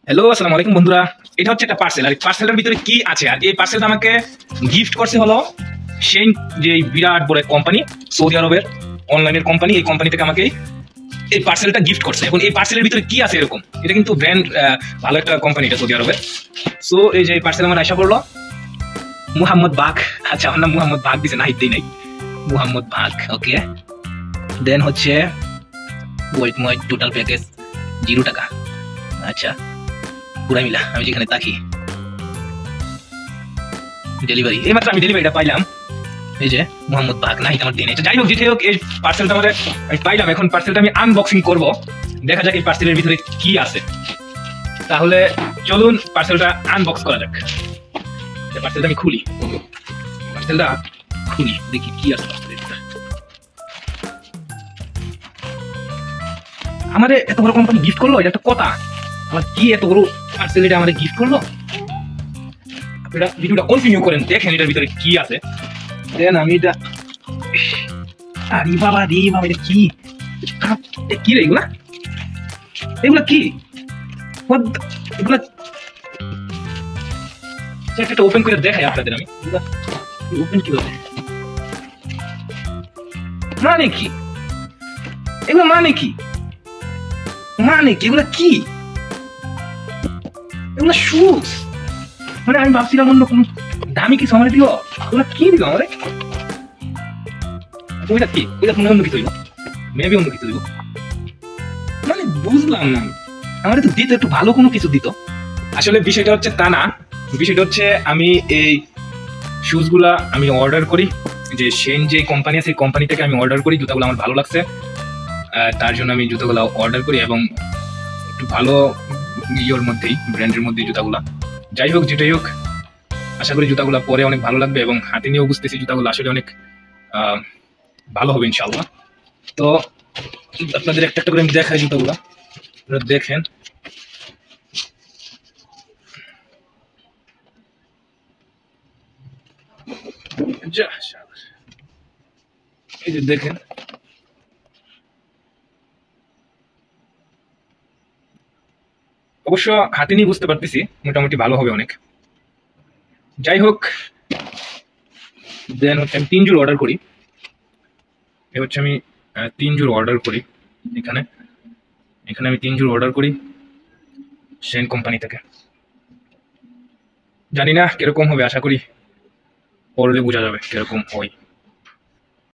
Hello, আসসালামু আলাইকুম বন্ধুরা। এটা হচ্ছে একটা পার্সেল, আর এই পার্সেলের ভিতরে কি আছে, আর এই পার্সেলটা আমাকে গিফট করছে হলো সেই যে বিরাট বড় কোম্পানি, সৌদি আরবের অনলাইনের কোম্পানি। এই কোম্পানি থেকে আমাকে এই পার্সেলটা গিফট করছে। এখন এই পার্সেলের ভিতরে কি আছে এরকম, এটা কিন্তু ব্র্যান্ড ভালো একটা কোম্পানি, এটা সৌদি আরবের। সো এই যে পার্সেল আমার আশা করলো মুহাম্মদ বাগ। আচ্ছা, আমার নাম মুহাম্মদ বাগ দিছে, না হিতেই নাই, মুহাম্মদ বাগ। ওকে, দেন হচ্ছে ওয়েট মোয়েট টোটাল প্যাকেজ 0 টাকা। আচ্ছা, পুরাই মিলা আমি যেখানে থাকি ডেলিভারি, এইমাত্র আমি ডেলিভারিটা পাইলাম। এই যে মোহাম্মদ বাগ, না আমার দিন। যাই হোক, যেটাই হোক, এই পার্সেলটা আমাদের আমি পাইলাম। এখন পার্সেলটা আমি আনবক্সিং করব, দেখা যাক এই পার্সেলের ভিতরে কি আছে। তাহলে চলুন পার্সেলটা আনবক্স করা যাক। পার্সেলটা আমি খুলি, পার্সেলটা খুলি, দেখি কি আছে পার্সেলের ভিতরে। আমাদের এত বড় কোম্পানি গিফট করলো, এটা একটা কথা। আমার কি এত বড় পার্সেল এটা আমাদের গিফট করলো। আপনারা ভিডিওটা কন্টিনিউ করেন, দেখেন এটার ভিতরে কি আছে। দেন আমি এটা, আরে বাবা রে বাবা, এটা কি, কি রে এগুলা, এগুলা কি, এগুলা একটা ওপেন করে দেখাই আপনাদের আমি। ওপেন কি হবে, মানে কি এগুলো, মানে কি, মানে কি এগুলা, কি এগুলো শুজ। মানে আমি ভাবছিলাম অন্য কোন দামি কিছু আমার দিল, ওগুলা কি দিল আমারে। ওইটা কি, ওইটা মনে অন্য কিছু হইব, মেবি অন্য কিছু হইব, মানে বুঝলাম না। আমার তো দিত, একটু ভালো কোনো কিছু দিত। আসলে বিষয়টা হচ্ছে তা না, বিষয়টা হচ্ছে আমি এই শুজ গুলা আমি অর্ডার করি, যে সেন যে কোম্পানি আছে সেই কোম্পানি থেকে আমি অর্ডার করি। জুতাগুলো আমার ভালো লাগছে, তার জন্য আমি জুতাগুলো অর্ডার করি, এবং একটু ভালো ইয়ের মধ্যেই, ব্র্যান্ডের মধ্যেই জুতাগুলা। যাই হোক, যেটাই হোক, আশা করি জুতাগুলা পরে অনেক ভালো লাগবে, এবং হাতে নিয়েও বুঝতেছি জুতাগুলো আসলে অনেক ভালো হবে ইনশাআল্লাহ। তো আপনাদের একটা একটা করে আমি দেখাই জুতাগুলা, দেখেন। এই যে দেখেন, অবশ্য হাতে নিয়ে বুঝতে পারতেছি মোটামুটি ভালো হবে অনেক। যাই হোক, দেন হচ্ছে আমি 3 জোড় অর্ডার করি। এ হচ্ছে আমি 3 জোড় অর্ডার করি এখানে, এখানে আমি 3 জোড় অর্ডার করি সেন কোম্পানি থেকে। জানি না কিরকম হবে, আশা করি পরে বোঝা যাবে কিরকম হয়।